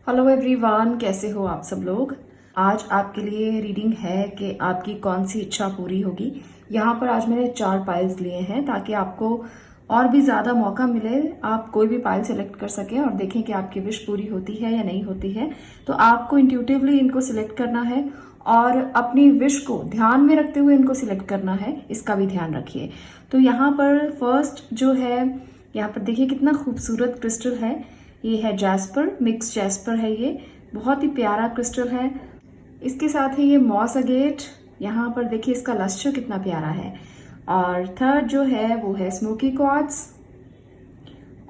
Hello everyone, कैसे हो आप सब लोग। आज आपके लिए रीडिंग है कि आपकी कौन सी इच्छा पूरी होगी। यहाँ पर आज मैंने 4 पाइल्स लिए हैं ताकि आपको और भी ज़्यादा मौका मिले, आप कोई भी पाइल सेलेक्ट कर सकें और देखें कि आपकी विश पूरी होती है या नहीं होती है। तो आपको इंट्यूटिवली इनको सिलेक्ट करना है और अपनी विश को ध्यान में रखते हुए इनको सिलेक्ट करना है, इसका भी ध्यान रखिए। तो यहाँ पर फर्स्ट जो है, यहाँ पर देखिए कितना खूबसूरत क्रिस्टल है। ये है जैस्पर, मिक्स जैस्पर है, ये बहुत ही प्यारा क्रिस्टल है। इसके साथ ही ये मॉस अगेट, यहाँ पर देखिए इसका लस्टर कितना प्यारा है। और थर्ड जो है वो है स्मोकी क्वार्ट्ज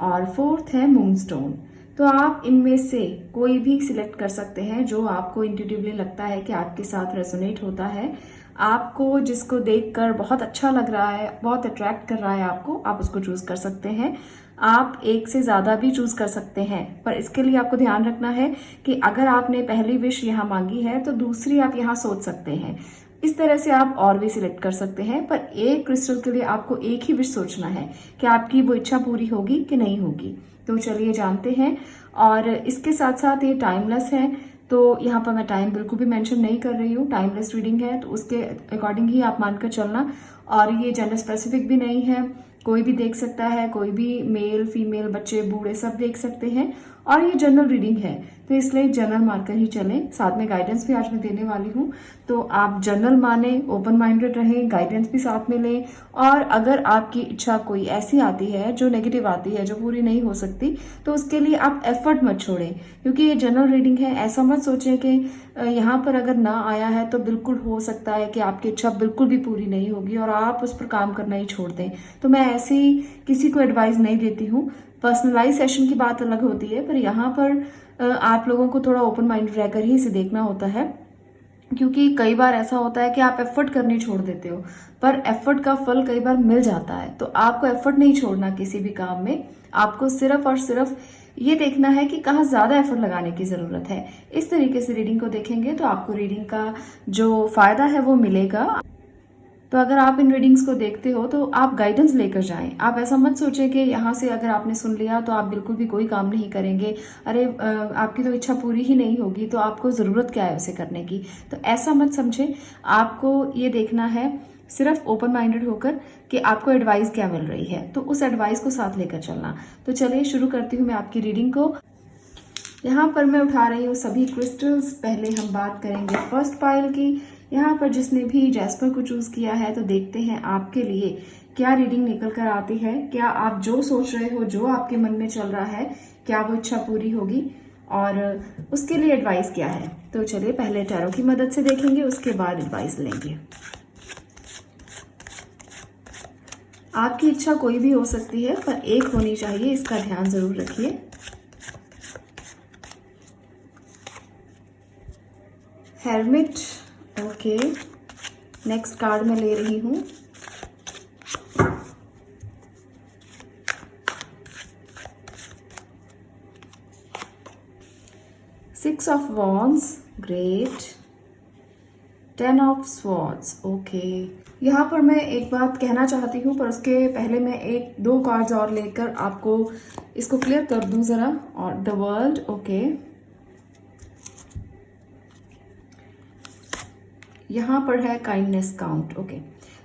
और फोर्थ है मूनस्टोन। तो आप इनमें से कोई भी सिलेक्ट कर सकते हैं जो आपको इंट्यूटिवली लगता है कि आपके साथ रेजोनेट होता है, आपको जिसको देखकर बहुत अच्छा लग रहा है, बहुत अट्रैक्ट कर रहा है आपको, आप उसको चूज कर सकते हैं। आप एक से ज्यादा भी चूज कर सकते हैं, पर इसके लिए आपको ध्यान रखना है कि अगर आपने पहली विश यहाँ मांगी है तो दूसरी आप यहाँ सोच सकते हैं। इस तरह से आप और भी सिलेक्ट कर सकते हैं, पर एक क्रिस्टल के लिए आपको एक ही विश सोचना है कि आपकी वो इच्छा पूरी होगी कि नहीं होगी। तो चलिए जानते हैं। और इसके साथ साथ ये टाइमलेस है, तो यहाँ पर मैं टाइम बिल्कुल भी मेंशन नहीं कर रही हूँ। टाइमलेस रीडिंग है तो उसके अकॉर्डिंग ही आप मानकर चलना। और ये जेंडर स्पेसिफिक भी नहीं है, कोई भी देख सकता है, कोई भी मेल फीमेल बच्चे बूढ़े सब देख सकते हैं। और ये जनरल रीडिंग है तो इसलिए जनरल मानकर ही चलें। साथ में गाइडेंस भी आज मैं देने वाली हूँ, तो आप जनरल माने, ओपन माइंडेड रहें, गाइडेंस भी साथ में लें। और अगर आपकी इच्छा कोई ऐसी आती है जो नेगेटिव आती है, जो पूरी नहीं हो सकती, तो उसके लिए आप एफर्ट मत छोड़ें, क्योंकि ये जनरल रीडिंग है। ऐसा मत सोचें कि यहाँ पर अगर ना आया है तो बिल्कुल हो सकता है कि आपकी इच्छा बिल्कुल भी पूरी नहीं होगी और आप उस पर काम करना ही छोड़ दें। तो मैं ऐसी किसी को एडवाइस नहीं देती हूँ। पर्सनलाइज सेशन की बात अलग होती है, पर यहाँ पर आप लोगों को थोड़ा ओपन माइंड रहकर ही इसे देखना होता है, क्योंकि कई बार ऐसा होता है कि आप एफर्ट करनी छोड़ देते हो, पर एफर्ट का फल कई बार मिल जाता है। तो आपको एफर्ट नहीं छोड़ना किसी भी काम में, आपको सिर्फ और सिर्फ ये देखना है कि कहाँ ज्यादा एफर्ट लगाने की जरूरत है। इस तरीके से रीडिंग को देखेंगे तो आपको रीडिंग का जो फायदा है वो मिलेगा। तो अगर आप इन रीडिंग्स को देखते हो तो आप गाइडेंस लेकर जाएं। आप ऐसा मत सोचें कि यहाँ से अगर आपने सुन लिया तो आप बिल्कुल भी कोई काम नहीं करेंगे, अरे आपकी तो इच्छा पूरी ही नहीं होगी तो आपको ज़रूरत क्या है उसे करने की। तो ऐसा मत समझें, आपको ये देखना है सिर्फ ओपन माइंडेड होकर कि आपको एडवाइस क्या मिल रही है, तो उस एडवाइस को साथ लेकर चलना। तो चलिए शुरू करती हूँ मैं आपकी रीडिंग को। यहाँ पर मैं उठा रही हूँ सभी क्रिस्टल्स। पहले हम बात करेंगे फर्स्ट पाइल की। यहाँ पर जिसने भी जैस्पर को चूज किया है, तो देखते हैं आपके लिए क्या रीडिंग निकल कर आती है। क्या आप जो सोच रहे हो, जो आपके मन में चल रहा है, क्या वो इच्छा पूरी होगी और उसके लिए एडवाइस क्या है। तो चलिए पहले टैरो की मदद से देखेंगे, उसके बाद एडवाइस लेंगे। आपकी इच्छा कोई भी हो सकती है, पर एक होनी चाहिए, इसका ध्यान जरूर रखिए। Hermit, okay. नेक्स्ट कार्ड मैं ले रही हूं six of wands, great. 10 of swords, okay. यहाँ पर मैं एक बात कहना चाहती हूँ, पर उसके पहले मैं एक दो कार्ड्स और लेकर आपको इसको क्लियर कर दूं जरा। और द वर्ल्ड, ओके। यहाँ पर है काइंडनेस काउंट, ओके।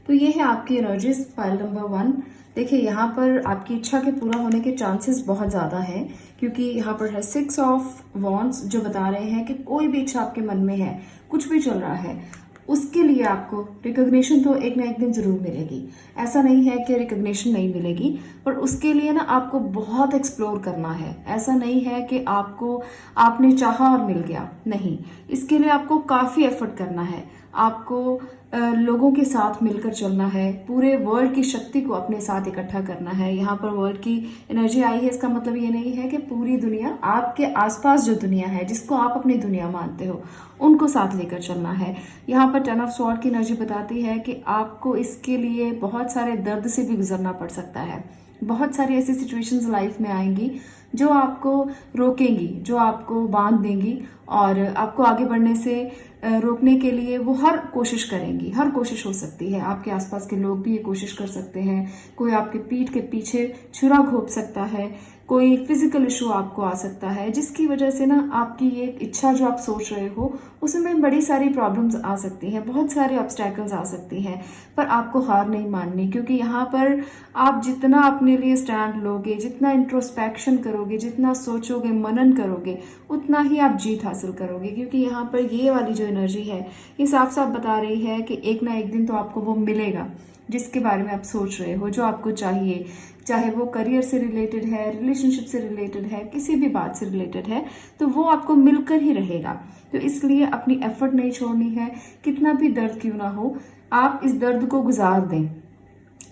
तो ये है आपकी एनर्जीज पाइल नंबर 1। देखिए यहाँ पर आपकी इच्छा के पूरा होने के चांसेस बहुत ज़्यादा हैं, क्योंकि यहाँ पर है 6 ऑफ वॉन्ड्स, जो बता रहे हैं कि कोई भी इच्छा आपके मन में है, कुछ भी चल रहा है, उसके लिए आपको रिकॉग्निशन तो एक ना एक दिन जरूर मिलेगी। ऐसा नहीं है कि रिकॉग्निशन नहीं मिलेगी, पर उसके लिए ना आपको बहुत एक्सप्लोर करना है। ऐसा नहीं है कि आपने चाहा और मिल गया, नहीं। इसके लिए आपको काफ़ी एफर्ट करना है, आपको लोगों के साथ मिलकर चलना है, पूरे वर्ल्ड की शक्ति को अपने साथ इकट्ठा करना है। यहाँ पर वर्ल्ड की एनर्जी आई है, इसका मतलब ये नहीं है कि पूरी दुनिया, आपके आसपास जो दुनिया है, जिसको आप अपनी दुनिया मानते हो, उनको साथ लेकर चलना है। यहाँ पर 10 ऑफ स्वॉर्ड की एनर्जी बताती है कि आपको इसके लिए बहुत सारे दर्द से भी गुजरना पड़ सकता है। बहुत सारी ऐसी सिचुएशंस लाइफ में आएंगी जो आपको रोकेंगी, जो आपको बांध देंगी और आपको आगे बढ़ने से रोकने के लिए वो हर कोशिश करेंगी। हर कोशिश हो सकती है, आपके आसपास के लोग भी ये कोशिश कर सकते हैं, कोई आपके पीठ के पीछे छुरा घोंप सकता है, कोई फिजिकल इशू आपको आ सकता है, जिसकी वजह से ना आपकी ये इच्छा जो आप सोच रहे हो उसमें बड़ी सारी प्रॉब्लम्स आ सकती हैं, बहुत सारे ऑब्स्टैकल्स आ सकती हैं। पर आपको हार नहीं माननी, क्योंकि यहाँ पर आप जितना अपने लिए स्टैंड लोगे, जितना इंट्रोस्पेक्शन करोगे, जितना सोचोगे, मनन करोगे, उतना ही आप जीत हासिल करोगे। क्योंकि यहाँ पर ये वाली जो एनर्जी है ये साफ साफ बता रही है कि एक ना एक दिन तो आपको वो मिलेगा जिसके बारे में आप सोच रहे हो, जो आपको चाहिए, चाहे वो करियर से रिलेटेड है, रिलेशनशिप से रिलेटेड है, किसी भी बात से रिलेटेड है, तो वो आपको मिलकर ही रहेगा। तो इसलिए अपनी एफर्ट नहीं छोड़नी है, कितना भी दर्द क्यों ना हो, आप इस दर्द को गुजार दें,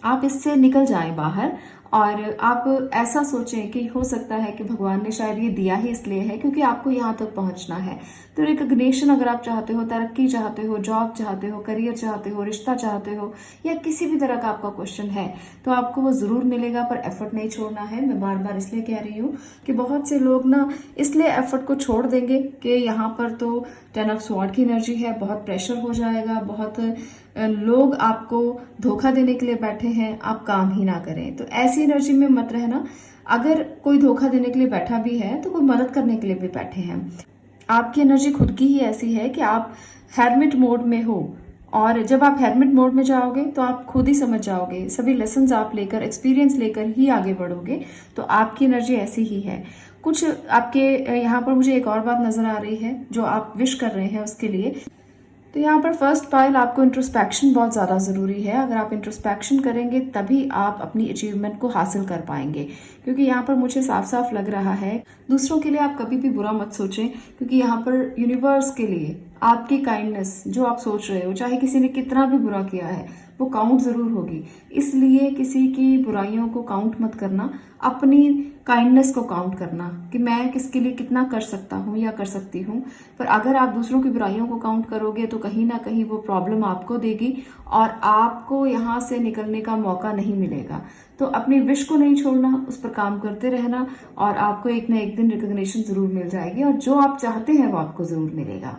आप इससे निकल जाएं बाहर। और आप ऐसा सोचें कि हो सकता है कि भगवान ने शायद ये दिया ही इसलिए है क्योंकि आपको यहाँ तक पहुँचना है। तो रिकग्निशन अगर आप चाहते हो, तरक्की चाहते हो, जॉब चाहते हो, करियर चाहते हो, रिश्ता चाहते हो, या किसी भी तरह का आपका क्वेश्चन है, तो आपको वो ज़रूर मिलेगा, पर एफर्ट नहीं छोड़ना है। मैं बार बार इसलिए कह रही हूँ कि बहुत से लोग ना इसलिए एफर्ट को छोड़ देंगे कि यहाँ पर तो 10 ऑफ स्वॉर्ड की एनर्जी है, बहुत प्रेशर हो जाएगा, बहुत लोग आपको धोखा देने के लिए बैठे हैं, आप काम ही ना करें। तो ऐसी एनर्जी में मत रहना। अगर कोई धोखा देने के लिए बैठा भी है तो कोई मदद करने के लिए भी बैठे हैं। आपकी एनर्जी खुद की ही ऐसी है कि आप हेरमिट मोड में हो, और जब आप हेरमिट मोड में जाओगे तो आप खुद ही समझ जाओगे, सभी लेसन्स आप लेकर, एक्सपीरियंस लेकर ही आगे बढ़ोगे। तो आपकी एनर्जी ऐसी ही है। कुछ आपके यहाँ पर मुझे एक और बात नजर आ रही है जो आप विश कर रहे हैं उसके लिए। तो यहाँ पर फर्स्ट पाइल, आपको इंट्रोस्पेक्शन बहुत ज़्यादा ज़रूरी है। अगर आप इंट्रोस्पेक्शन करेंगे तभी आप अपनी अचीवमेंट को हासिल कर पाएंगे। क्योंकि यहाँ पर मुझे साफ साफ लग रहा है, दूसरों के लिए आप कभी भी बुरा मत सोचें, क्योंकि यहाँ पर यूनिवर्स के लिए आपकी काइंडनेस जो आप सोच रहे हो, चाहे किसी ने कितना भी बुरा किया है, वो काउंट ज़रूर होगी। इसलिए किसी की बुराइयों को काउंट मत करना, अपनी काइंडनेस को काउंट करना कि मैं किसके लिए कितना कर सकता हूँ या कर सकती हूँ। पर अगर आप दूसरों की बुराइयों को काउंट करोगे तो कहीं ना कहीं वो प्रॉब्लम आपको देगी और आपको यहाँ से निकलने का मौका नहीं मिलेगा। तो अपनी विश को नहीं छोड़ना, उस पर काम करते रहना, और आपको एक ना एक दिन रिकॉग्निशन जरूर मिल जाएगी, और जो आप चाहते हैं वो आपको जरूर मिलेगा।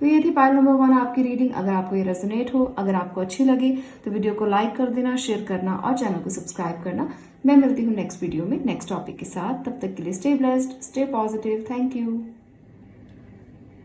तो ये थी पाइल नंबर 1 आपकी रीडिंग। अगर आपको ये रेजोनेट हो, अगर आपको अच्छी लगे तो वीडियो को लाइक कर देना, शेयर करना और चैनल को सब्सक्राइब करना। मैं मिलती हूँ नेक्स्ट वीडियो में नेक्स्ट टॉपिक के साथ। तब तक के लिए stay blessed, stay positive, thank you.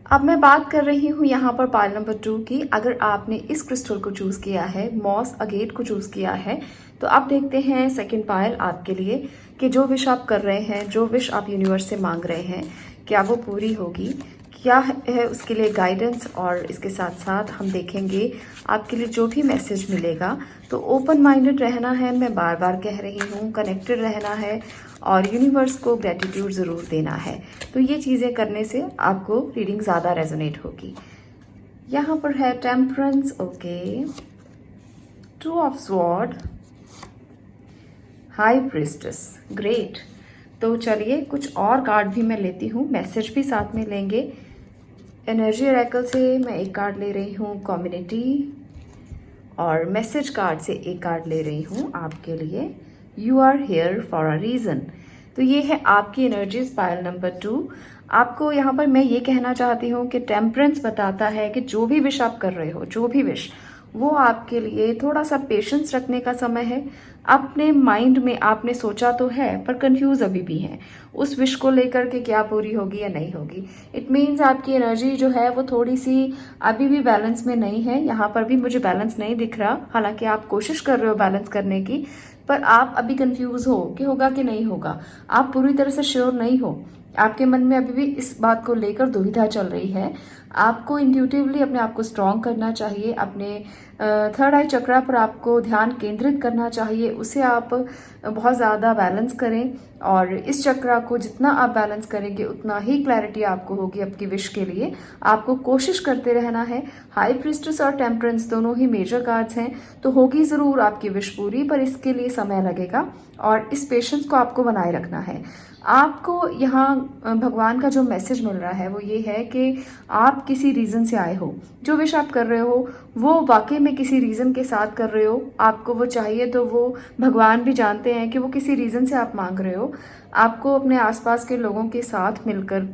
अब मैं बात कर रही हूँ यहाँ पर पाइल नंबर 2 की। अगर आपने इस क्रिस्टल को चूज किया है, मॉस अगेट को चूज किया है, तो आप देखते हैं सेकंड पाइल आपके लिए कि जो विश आप कर रहे हैं, जो विश आप यूनिवर्स से मांग रहे हैं, क्या वो पूरी होगी, क्या है उसके लिए गाइडेंस। और इसके साथ साथ हम देखेंगे आपके लिए जो भी मैसेज मिलेगा। तो ओपन माइंडेड रहना है, मैं बार बार कह रही हूँ, कनेक्टेड रहना है और यूनिवर्स को ग्रेटिट्यूड ज़रूर देना है। तो ये चीज़ें करने से आपको रीडिंग ज़्यादा रेजोनेट होगी। यहाँ पर है temperance, okay, 2 of sword, high priestess, great. तो चलिए कुछ और कार्ड भी मैं लेती हूँ, मैसेज भी साथ में लेंगे। एनर्जी ऑरेकल से मैं एक कार्ड ले रही हूँ, कम्युनिटी, और मैसेज कार्ड से एक कार्ड ले रही हूँ आपके लिए, you are here for a reason. तो ये है आपकी एनर्जीज पाइल नंबर 2। आपको यहाँ पर मैं ये कहना चाहती हूँ कि टेम्परेंस बताता है कि जो भी विश आप कर रहे हो, जो भी विश, वो आपके लिए थोड़ा सा पेशेंस रखने का समय है। अपने माइंड में आपने सोचा तो है पर कंफ्यूज अभी भी है उस विश को लेकर के क्या पूरी होगी या नहीं होगी। इट मीन्स आपकी एनर्जी जो है वो थोड़ी सी अभी भी बैलेंस में नहीं है। यहाँ पर भी मुझे बैलेंस नहीं दिख रहा, हालांकि आप कोशिश कर रहे हो बैलेंस करने की, पर आप अभी कंफ्यूज हो कि होगा कि नहीं होगा। आप पूरी तरह से श्योर नहीं हो, आपके मन में अभी भी इस बात को लेकर दुविधा चल रही है। आपको इंट्यूटिवली अपने आप को स्ट्रॉन्ग करना चाहिए, अपने थर्ड आई चक्रा पर आपको ध्यान केंद्रित करना चाहिए, उसे आप बहुत ज़्यादा बैलेंस करें। और इस चक्रा को जितना आप बैलेंस करेंगे उतना ही क्लैरिटी आपको होगी आपकी विश के लिए। आपको कोशिश करते रहना है। हाई प्रीस्टेस और टेम्परेंस दोनों ही मेजर कार्ड्स हैं, तो होगी ज़रूर आपकी विश पूरी, पर इसके लिए समय लगेगा और इस पेशेंस को आपको बनाए रखना है। आपको यहाँ भगवान का जो मैसेज मिल रहा है वो ये है कि आप किसी रीज़न से आए हो, जो विश आप कर रहे हो वो वाकई में किसी रीज़न के साथ कर रहे हो, आपको वो चाहिए, तो वो भगवान भी जानते हैं कि वो किसी रीज़न से आप मांग रहे हो। आपको अपने आसपास के लोगों के साथ मिलकर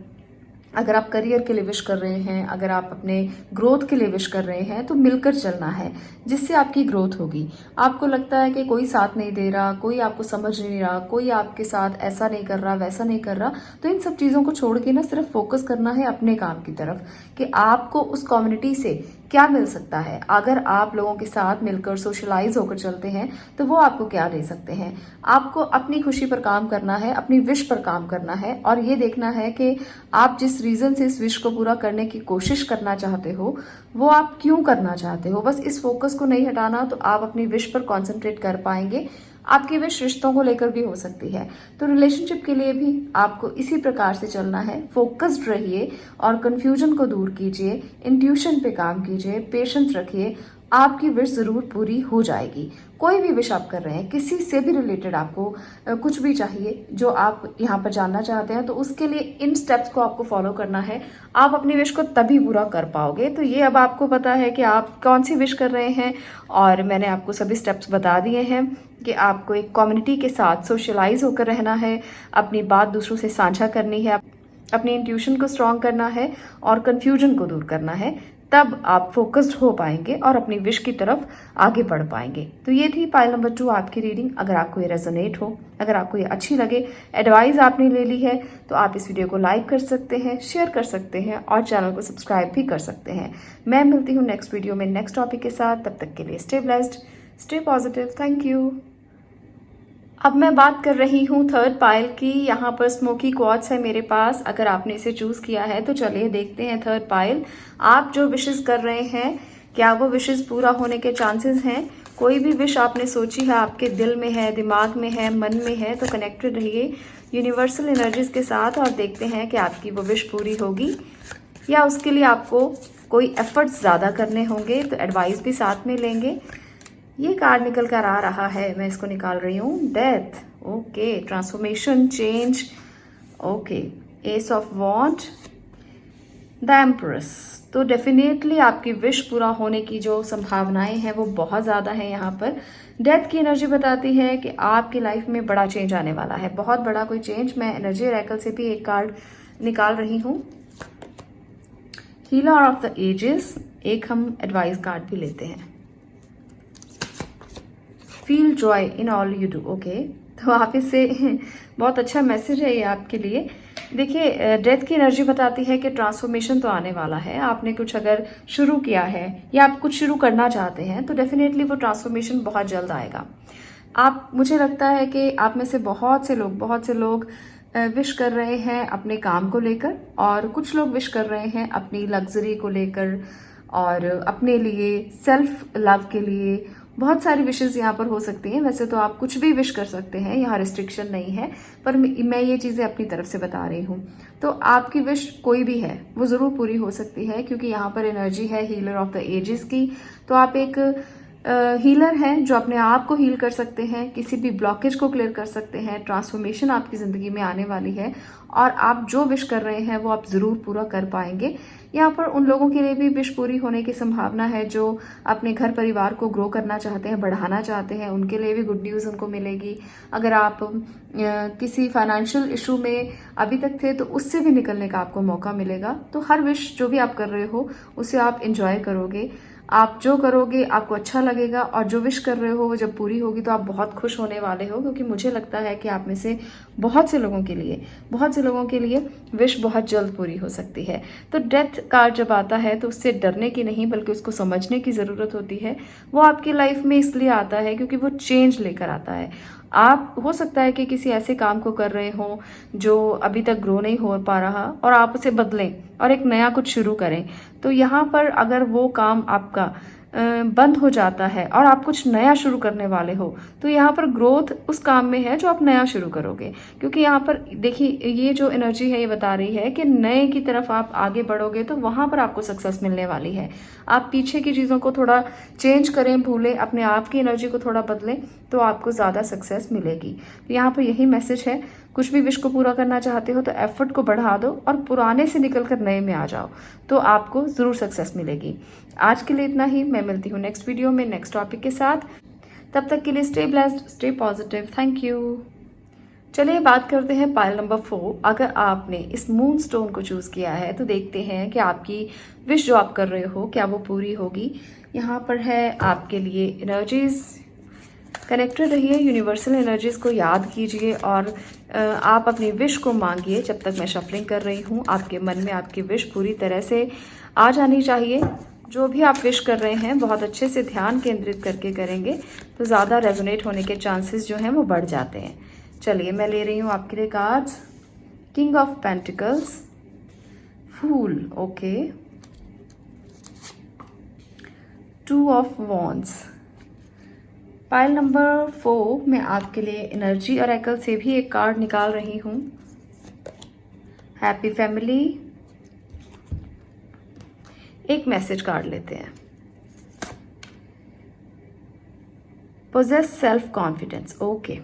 अगर आप करियर के लिए विश कर रहे हैं, अगर आप अपने ग्रोथ के लिए विश कर रहे हैं, तो मिलकर चलना है, जिससे आपकी ग्रोथ होगी। आपको लगता है कि कोई साथ नहीं दे रहा, कोई आपको समझ नहीं रहा, कोई आपके साथ ऐसा नहीं कर रहा, वैसा नहीं कर रहा, तो इन सब चीज़ों को छोड़ के ना सिर्फ फोकस करना है अपने काम की तरफ कि आपको उस कम्युनिटी से क्या मिल सकता है। अगर आप लोगों के साथ मिलकर सोशलाइज होकर चलते हैं तो वो आपको क्या दे सकते हैं। आपको अपनी खुशी पर काम करना है, अपनी विश पर काम करना है और ये देखना है कि आप जिस रीजन से इस विश को पूरा करने की कोशिश करना चाहते हो वो आप क्यों करना चाहते हो। बस इस फोकस को नहीं हटाना, तो आप अपनी विश पर कॉन्सेंट्रेट कर पाएंगे। आपकी विश रिश्तों को लेकर भी हो सकती है, तो रिलेशनशिप के लिए भी आपको इसी प्रकार से चलना है। फोकस्ड रहिए और कंफ्यूजन को दूर कीजिए, इंट्यूशन पे काम कीजिए, पेशेंस रखिए, आपकी विश जरूर पूरी हो जाएगी। कोई भी विश आप कर रहे हैं, किसी से भी रिलेटेड आपको कुछ भी चाहिए जो आप यहाँ पर जानना चाहते हैं, तो उसके लिए इन स्टेप्स को आपको फॉलो करना है। आप अपनी विश को तभी पूरा कर पाओगे। तो ये अब आपको पता है कि आप कौन सी विश कर रहे हैं और मैंने आपको सभी स्टेप्स बता दिए हैं कि आपको एक कम्युनिटी के साथ सोशलाइज होकर रहना है, अपनी बात दूसरों से साझा करनी है, अपनी इंट्यूशन को स्ट्रॉन्ग करना है और कन्फ्यूजन को दूर करना है। तब आप फोकस्ड हो पाएंगे और अपनी विश की तरफ आगे बढ़ पाएंगे। तो ये थी पाइल नंबर 2 आपकी रीडिंग। अगर आपको ये रेजोनेट हो, अगर आपको ये अच्छी लगे, एडवाइस आपने ले ली है, तो आप इस वीडियो को लाइक कर सकते हैं, शेयर कर सकते हैं और चैनल को सब्सक्राइब भी कर सकते हैं। मैं मिलती हूँ नेक्स्ट वीडियो में नेक्स्ट टॉपिक के साथ। तब तक के लिए stay blessed, stay positive. Thank you. अब मैं बात कर रही हूँ थर्ड पाइल की। यहाँ पर स्मोकी क्वार्ट्स है मेरे पास। अगर आपने इसे चूज किया है तो चलिए देखते हैं थर्ड पाइल। आप जो विशेस कर रहे हैं, क्या वो विशेस पूरा होने के चांसेस हैं। कोई भी विश आपने सोची है, आपके दिल में है, दिमाग में है, मन में है, तो कनेक्टेड रहिए यूनिवर्सल एनर्जीज के साथ और देखते हैं कि आपकी वो विश पूरी होगी या उसके लिए आपको कोई एफर्ट्स ज़्यादा करने होंगे। तो एडवाइस भी साथ में लेंगे। ये कार्ड निकल कर आ रहा है, मैं इसको निकाल रही हूँ। Death, okay, transformation, change, okay, ace of wands, the empress. तो डेफिनेटली आपकी विश पूरा होने की जो संभावनाएं हैं वो बहुत ज़्यादा हैं। यहाँ पर डेथ की एनर्जी बताती है कि आपकी लाइफ में बड़ा चेंज आने वाला है, बहुत बड़ा कोई चेंज। मैं एनर्जी ऑरेकल से भी एक कार्ड निकाल रही हूँ, हीलर ऑफ द एजेस। एक हम एडवाइस कार्ड भी लेते हैं, feel joy in all you do. Okay, तो आप इससे बहुत अच्छा मैसेज है ये आपके लिए। देखिए, डेथ की एनर्जी बताती है कि ट्रांसफॉर्मेशन तो आने वाला है। आपने कुछ अगर शुरू किया है या आप कुछ शुरू करना चाहते हैं तो डेफिनेटली वो ट्रांसफॉर्मेशन बहुत जल्द आएगा। मुझे लगता है कि आप में से बहुत से लोग विश कर रहे हैं अपने काम को लेकर और कुछ लोग विश कर रहे हैं अपनी लग्जरी को लेकर और अपने लिए, सेल्फ लव के लिए। बहुत सारी विशेस यहाँ पर हो सकती हैं। वैसे तो आप कुछ भी विश कर सकते हैं, यहाँ रिस्ट्रिक्शन नहीं है, पर मैं ये चीज़ें अपनी तरफ से बता रही हूँ। तो आपकी विश कोई भी है वो ज़रूर पूरी हो सकती है, क्योंकि यहाँ पर एनर्जी है हीलर ऑफ द एजेस की। तो आप एक हीलर हैं जो अपने आप को हील कर सकते हैं, किसी भी ब्लॉकेज को क्लियर कर सकते हैं। ट्रांसफॉर्मेशन आपकी ज़िंदगी में आने वाली है और आप जो विश कर रहे हैं वो आप ज़रूर पूरा कर पाएंगे। यहाँ पर उन लोगों के लिए भी विश पूरी होने की संभावना है जो अपने घर परिवार को ग्रो करना चाहते हैं, बढ़ाना चाहते हैं। उनके लिए भी गुड न्यूज़ उनको मिलेगी। अगर आप किसी फाइनेंशियल इशू में अभी तक थे तो उससे भी निकलने का आपको मौका मिलेगा। तो हर विश जो भी आप कर रहे हो उसे आप इंजॉय करोगे। आप जो करोगे आपको अच्छा लगेगा और जो विश कर रहे हो वो जब पूरी होगी तो आप बहुत खुश होने वाले हो, क्योंकि मुझे लगता है कि आप में से बहुत से लोगों के लिए विश बहुत जल्द पूरी हो सकती है। तो डेथ कार्ड जब आता है तो उससे डरने की नहीं बल्कि उसको समझने की ज़रूरत होती है। वो आपकी लाइफ में इसलिए आता है क्योंकि वो चेंज लेकर आता है। आप हो सकता है कि किसी ऐसे काम को कर रहे हो जो अभी तक ग्रो नहीं हो पा रहा और आप उसे बदलें और एक नया कुछ शुरू करें। तो यहाँ पर अगर वो काम आपका बंद हो जाता है और आप कुछ नया शुरू करने वाले हो तो यहाँ पर ग्रोथ उस काम में है जो आप नया शुरू करोगे। क्योंकि यहाँ पर देखिए, ये जो एनर्जी है ये बता रही है कि नए की तरफ आप आगे बढ़ोगे तो वहाँ पर आपको सक्सेस मिलने वाली है। आप पीछे की चीज़ों को थोड़ा चेंज करें, भूलें, अपने आप की एनर्जी को थोड़ा बदलें तो आपको ज़्यादा सक्सेस मिलेगी। तो यहाँ पर यही मैसेज है। कुछ भी विश को पूरा करना चाहते हो तो एफर्ट को बढ़ा दो और पुराने से निकलकर नए में आ जाओ, तो आपको ज़रूर सक्सेस मिलेगी। आज के लिए इतना ही। मैं मिलती हूँ नेक्स्ट वीडियो में नेक्स्ट टॉपिक के साथ। तब तक के लिए stay blessed, stay positive. Thank you. चलिए बात करते हैं पाइल नंबर 4। अगर आपने इस मून स्टोन को चूज किया है तो देखते हैं कि आपकी विश जो आप कर रहे हो क्या वो पूरी होगी। यहाँ पर है आपके लिए एनर्जीज। कनेक्टेड रहिए, यूनिवर्सल एनर्जीज को याद कीजिए और आप अपनी विश को मांगिए। जब तक मैं शफलिंग कर रही हूँ आपके मन में आपकी विश पूरी तरह से आ जानी चाहिए। जो भी आप विश कर रहे हैं बहुत अच्छे से ध्यान केंद्रित करके करेंगे तो ज़्यादा रेजोनेट होने के चांसेस जो हैं वो बढ़ जाते हैं। चलिए मैं ले रही हूँ आपके लिए cards. King of pentacles, fool, okay, 2 of wands. Pile number 4 मैं आपके लिए एनर्जी ऑरेकल से भी एक कार्ड निकाल रही हूँ। Happy family. एक मैसेज कार्ड लेते हैं। Possess self confidence, okay.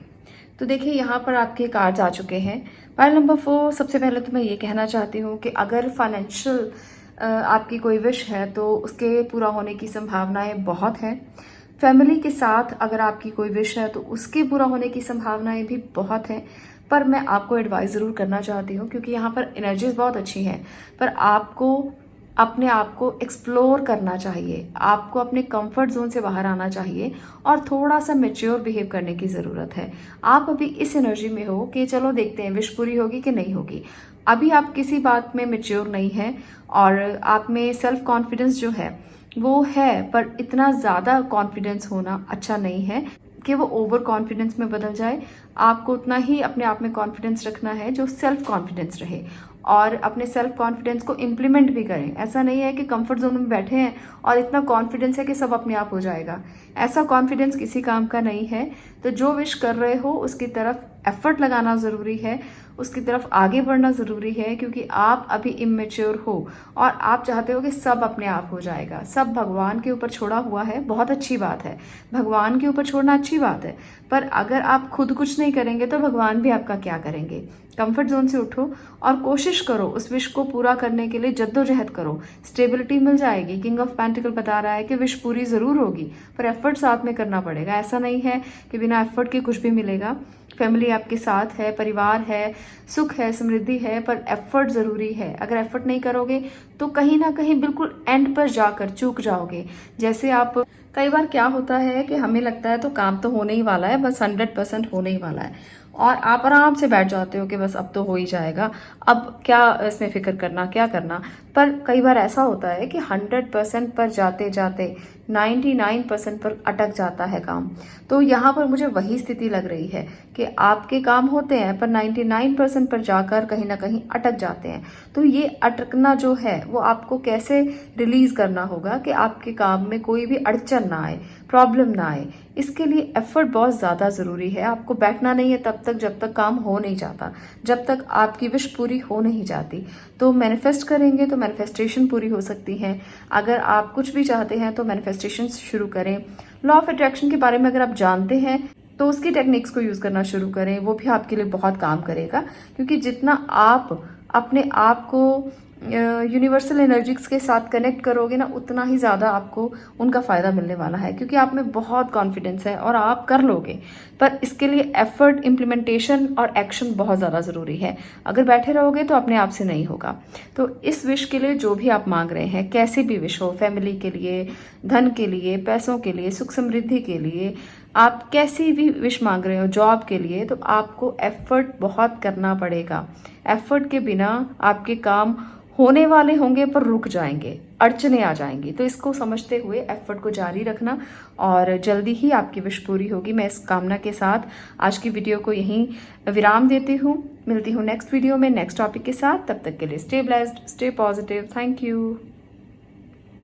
तो देखिए यहाँ पर आपके कार्ड्स आ चुके हैं। पाइल नंबर 4, सबसे पहले तो मैं ये कहना चाहती हूँ कि अगर फाइनेंशियल आपकी कोई विश है तो उसके पूरा होने की संभावनाएं बहुत हैं। फैमिली के साथ अगर आपकी कोई विश है तो उसके पूरा होने की संभावनाएं भी बहुत हैं। पर मैं आपको एडवाइस ज़रूर करना चाहती हूँ क्योंकि यहाँ पर एनर्जीज बहुत अच्छी हैं, पर आपको अपने आप को एक्सप्लोर करना चाहिए, आपको अपने कंफर्ट जोन से बाहर आना चाहिए और थोड़ा सा मैच्योर बिहेव करने की ज़रूरत है। आप अभी इस एनर्जी में हो कि चलो देखते हैं विश पूरी होगी कि नहीं होगी। अभी आप किसी बात में मैच्योर नहीं हैं और आप में सेल्फ कॉन्फिडेंस जो है वो है, पर इतना ज़्यादा कॉन्फिडेंस होना अच्छा नहीं है कि वो ओवर कॉन्फिडेंस में बदल जाए। आपको उतना ही अपने आप में कॉन्फिडेंस रखना है जो सेल्फ कॉन्फिडेंस रहे और अपने सेल्फ कॉन्फिडेंस को इम्प्लीमेंट भी करें। ऐसा नहीं है कि कंफर्ट जोन में बैठे हैं और इतना कॉन्फिडेंस है कि सब अपने आप हो जाएगा। ऐसा कॉन्फिडेंस किसी काम का नहीं है। तो जो विश कर रहे हो उसकी तरफ एफर्ट लगाना ज़रूरी है, उसकी तरफ आगे बढ़ना ज़रूरी है क्योंकि आप अभी इमेच्योर हो और आप चाहते हो कि सब अपने आप हो जाएगा। सब भगवान के ऊपर छोड़ा हुआ है, बहुत अच्छी बात है। भगवान के ऊपर छोड़ना अच्छी बात है, पर अगर आप खुद कुछ नहीं करेंगे तो भगवान भी आपका क्या करेंगे। कंफर्ट जोन से उठो और कोशिश करो, उस विश को पूरा करने के लिए जद्दोजहद करो। स्टेबिलिटी मिल जाएगी। किंग ऑफ पेंटिकल बता रहा है कि विश पूरी ज़रूर होगी, पर एफर्ट साथ में करना पड़ेगा। ऐसा नहीं है कि बिना एफर्ट के कुछ भी मिलेगा। फैमिली आपके साथ है, परिवार है, सुख है, समृद्धि है, पर एफर्ट ज़रूरी है। अगर एफर्ट नहीं करोगे तो कहीं ना कहीं बिल्कुल एंड पर जाकर चूक जाओगे। जैसे आप कई बार क्या होता है कि हमें लगता है तो काम तो होने ही वाला है, बस 100% होने ही वाला है और आप आराम से बैठ जाते हो कि बस अब तो हो ही जाएगा, अब क्या इसमें फिक्र करना, क्या करना। पर कई बार ऐसा होता है कि 100% पर जाते जाते 99% पर अटक जाता है काम। तो यहाँ पर मुझे वही स्थिति लग रही है कि आपके काम होते हैं पर 99% पर जाकर कहीं ना कहीं अटक जाते हैं। तो ये अटकना जो है वो आपको कैसे रिलीज करना होगा कि आपके काम में कोई भी अड़चन ना आए, प्रॉब्लम ना आए। इसके लिए एफर्ट बहुत ज़्यादा ज़रूरी है। आपको बैठना नहीं है तब तक जब तक काम हो नहीं जाता, जब तक आपकी विश पूरी हो नहीं जाती। तो मैनिफेस्ट करेंगे तो मैनिफेस्टेशन पूरी हो सकती है। अगर आप कुछ भी चाहते हैं तो मैनिफेस्टेशन शुरू करें। लॉ ऑफ अट्रैक्शन के बारे में अगर आप जानते हैं तो उसकी टेक्निक्स को यूज़ करना शुरू करें, वो भी आपके लिए बहुत काम करेगा। क्योंकि जितना आप अपने आप को यूनिवर्सल एनर्जीज के साथ कनेक्ट करोगे ना, उतना ही ज़्यादा आपको उनका फ़ायदा मिलने वाला है। क्योंकि आप में बहुत कॉन्फिडेंस है और आप कर लोगे, पर इसके लिए एफर्ट, इम्प्लीमेंटेशन और एक्शन बहुत ज़्यादा ज़रूरी है। अगर बैठे रहोगे तो अपने आप से नहीं होगा। तो इस विश के लिए जो भी आप मांग रहे हैं, कैसे भी विश हो, फैमिली के लिए, धन के लिए, पैसों के लिए, सुख समृद्धि के लिए, आप कैसी भी विश मांग रहे हो, जॉब के लिए, तो आपको एफर्ट बहुत करना पड़ेगा। एफर्ट के बिना आपके काम होने वाले होंगे पर रुक जाएंगे, अड़चने आ जाएंगी। तो इसको समझते हुए एफर्ट को जारी रखना और जल्दी ही आपकी विश पूरी होगी। मैं इस कामना के साथ आज की वीडियो को यहीं विराम देती हूँ। मिलती हूँ नेक्स्ट वीडियो में नेक्स्ट टॉपिक के साथ। तब तक के लिए stay blessed, stay positive. Thank you.